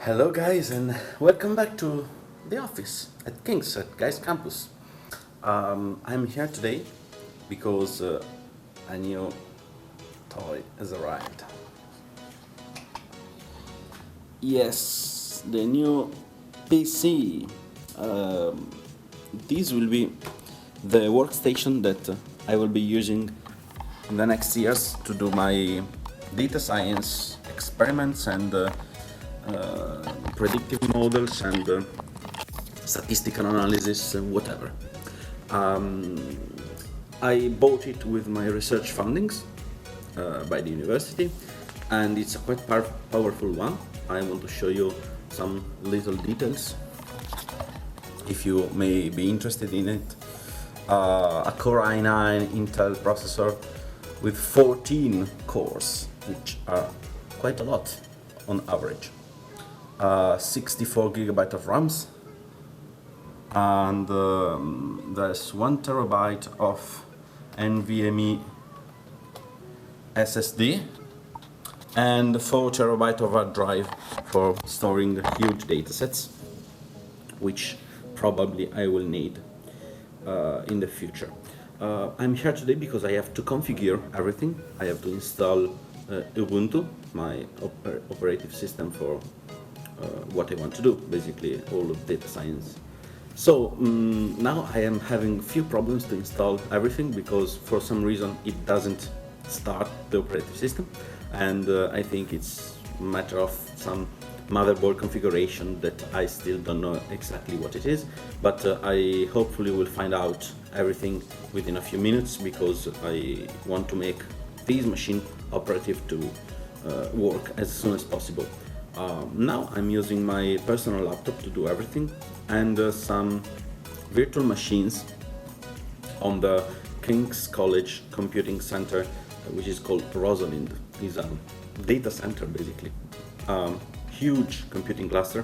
Hello, guys, and welcome back to the office at King's at Guy's campus. I'm here today because a new toy has arrived. Yes, the new PC. This will be the workstation that I will be using in the next years to do my data science experiments and predictive models and statistical analysis, whatever. I bought it with my research fundings by the university, and it's a quite powerful one. I want to show you some little details if you may be interested in it. A Core i9 Intel processor with 14 cores, which are quite a lot on average. 64 gigabyte of RAMs, and there's 1 terabyte of NVMe SSD and 4 terabyte of hard drive for storing huge datasets, which probably I will need in the future. I'm here today because I have to configure everything. I have to install Ubuntu, my operative system for what I want to do, basically all of data science. So now I am having few problems to install everything because for some reason it doesn't start the operative system, and I think it's a matter of some motherboard configuration that I still don't know exactly what it is, but I hopefully will find out everything within a few minutes because I want to make this machine operative to work as soon as possible. Now I'm using my personal laptop to do everything, and some virtual machines on the King's College Computing Center, which is called Rosalind. It's a data center basically. Huge computing cluster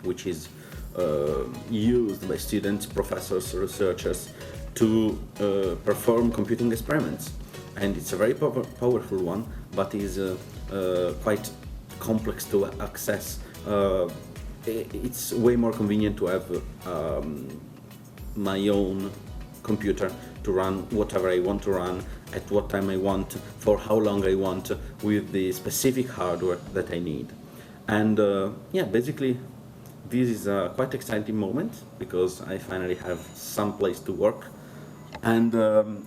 which is used by students, professors, researchers to perform computing experiments, and it's a very powerful one, but is quite complex to access. It's way more convenient to have my own computer to run whatever I want to run, at what time I want, for how long I want, with the specific hardware that I need. And yeah, basically this is a quite exciting moment because I finally have some place to work, and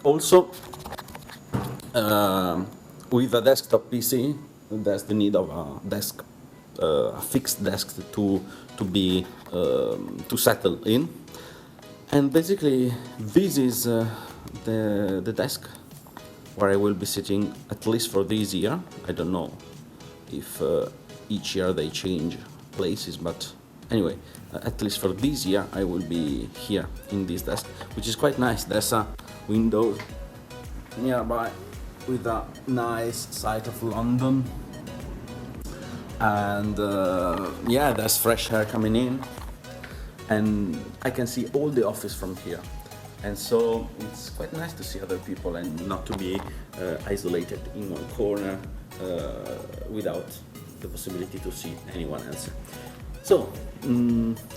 also with a desktop PC there's the need of a desk, a fixed desk to be to settle in, and basically this is the desk where I will be sitting at least for this year. I don't know if each year they change places, but anyway, at least for this year I will be here in this desk, which is quite nice. There's a window nearby with a nice sight of London, and yeah, there's fresh air coming in, and I can see all the office from here, and so it's quite nice to see other people and not to be isolated in one corner without the possibility to see anyone else. So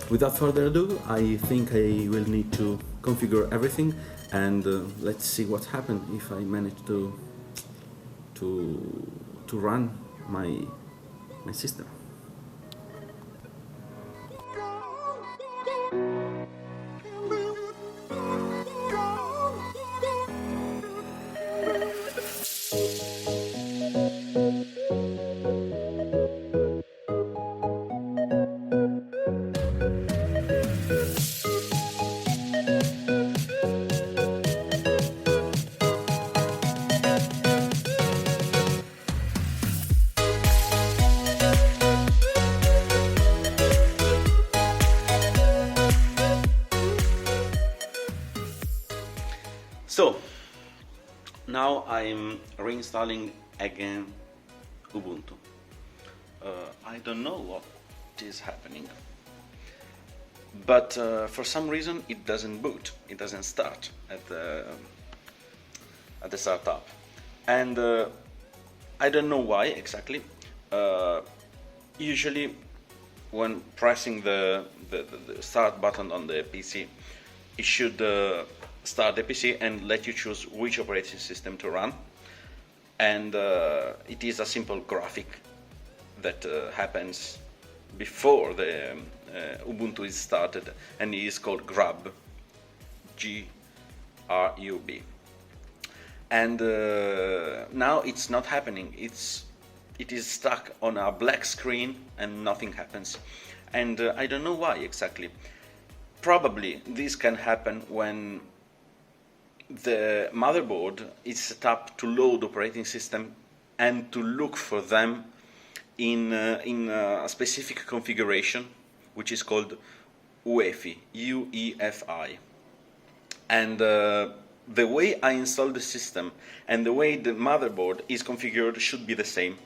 without further ado, I think I will need to configure everything, and let's see what happens if I manage to run my system. So now I'm reinstalling again Ubuntu. I don't know what is happening, but for some reason it doesn't boot, it doesn't start at the startup, and I don't know why exactly. Usually when pressing the start button on the PC, it should start the PC and let you choose which operating system to run. And it is a simple graphic that happens before the Ubuntu is started, and it is called grub, G-R-U-B. And now it's not happening. It is stuck on a black screen and nothing happens. And I don't know why exactly. Probably this can happen when the motherboard is set up to load operating system and to look for them in a specific configuration, which is called UEFI, UEFI. And the way I install the system and the way the motherboard is configured should be the same.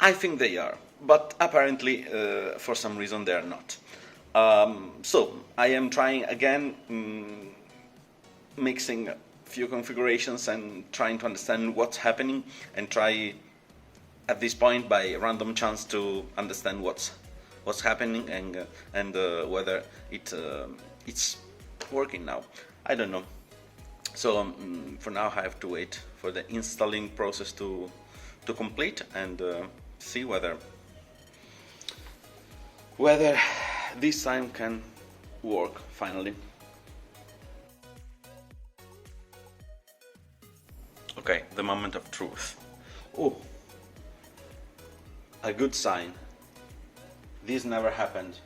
I think they are, but apparently for some reason they are not. So I am trying again, mixing a few configurations and trying to understand what's happening, and try at this point by random chance to understand what's happening and whether it's working now. I don't know. So for now I have to wait for the installing process to complete and see whether this time can work finally. Okay, the moment of truth. Oh, a good sign. This never happened.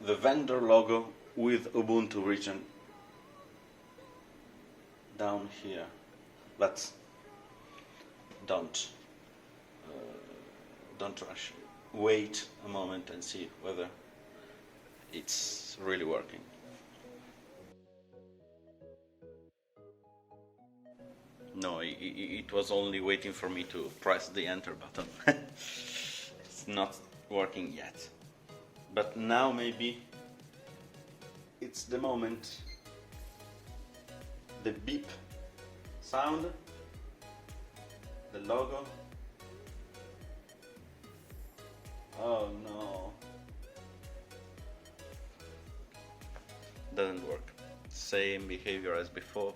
The vendor logo with Ubuntu region down here, but don't rush. Wait a moment and see whether it's really working. No, it was only waiting for me to press the enter button. It's not working yet. But now maybe it's the moment. The beep sound, the logo. Oh no. Doesn't work. Same behavior as before,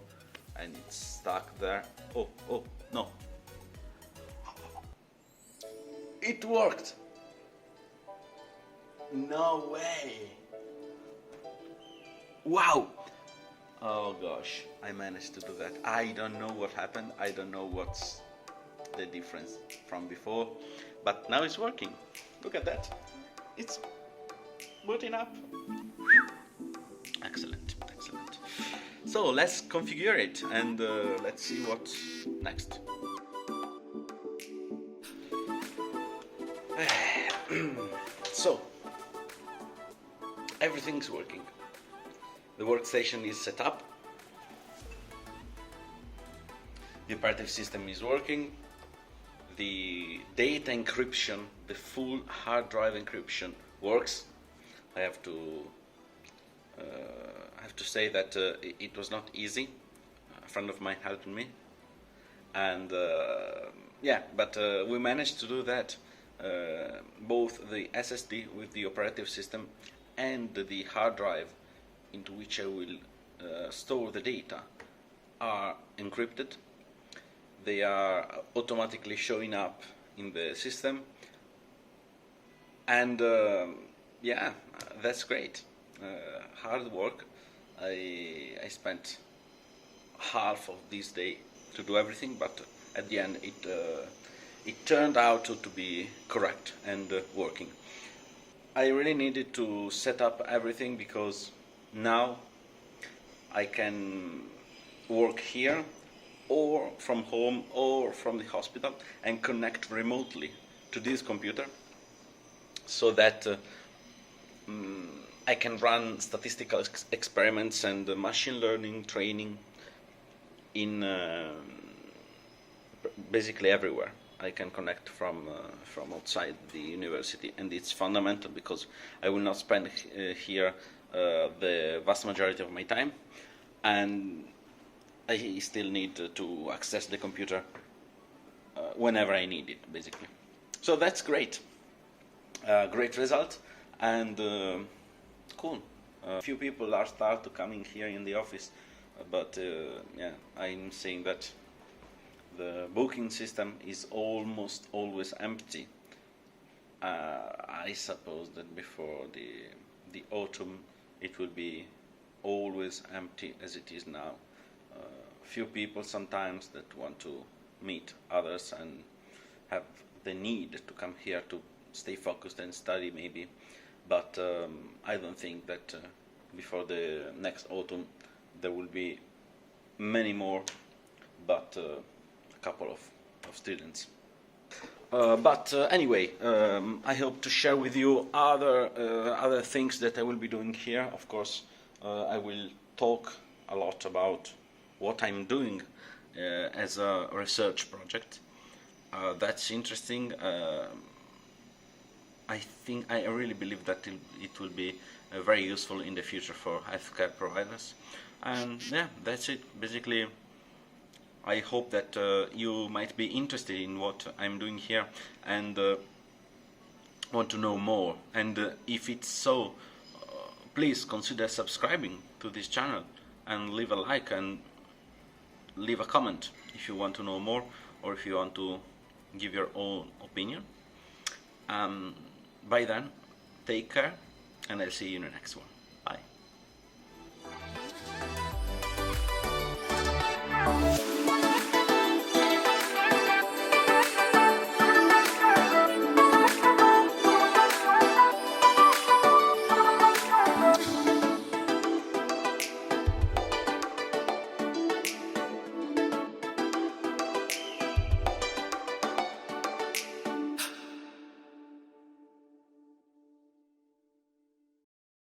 and it's stuck there. Oh, no. It worked! No way! Wow! Oh gosh, I managed to do that. I don't know what happened. I don't know what's the difference from before, but now it's working. Look at that. It's booting up. Excellent, excellent. So let's configure it and let's see what's next. So everything's working. The workstation is set up. The operating system is working. The data encryption, the full hard drive encryption works. I have to say that it was not easy. A friend of mine helped me, and yeah, but we managed to do that. Both the SSD with the operative system and the hard drive into which I will store the data are encrypted. They are automatically showing up in the system, and yeah, that's great. Hard work. I spent half of this day to do everything, but at the end it turned out to be correct and working. I really needed to set up everything because now I can work here or from home or from the hospital and connect remotely to this computer, so that I can run statistical experiments and machine learning training in basically everywhere. I can connect from outside the university, and it's fundamental because I will not spend here the vast majority of my time, and I still need to access the computer whenever I need it, basically. So that's great. Great result, and cool. Few people are start to coming here in the office, but yeah, I'm saying that the booking system is almost always empty. I suppose that before the autumn it will be always empty as it is now. Few people sometimes that want to meet others and have the need to come here to stay focused and study maybe, but I don't think that before the next autumn there will be many more, but a couple of students. But anyway, I hope to share with you other things that I will be doing here. Of course, I will talk a lot about what I'm doing as a research project. That's interesting. I really believe that it will be very useful in the future for healthcare providers. And yeah, that's it. Basically, I hope that you might be interested in what I'm doing here and want to know more. And if it's so, please consider subscribing to this channel and leave a like and leave a comment if you want to know more or if you want to give your own opinion. By then, take care, and I'll see you in the next one. Bye.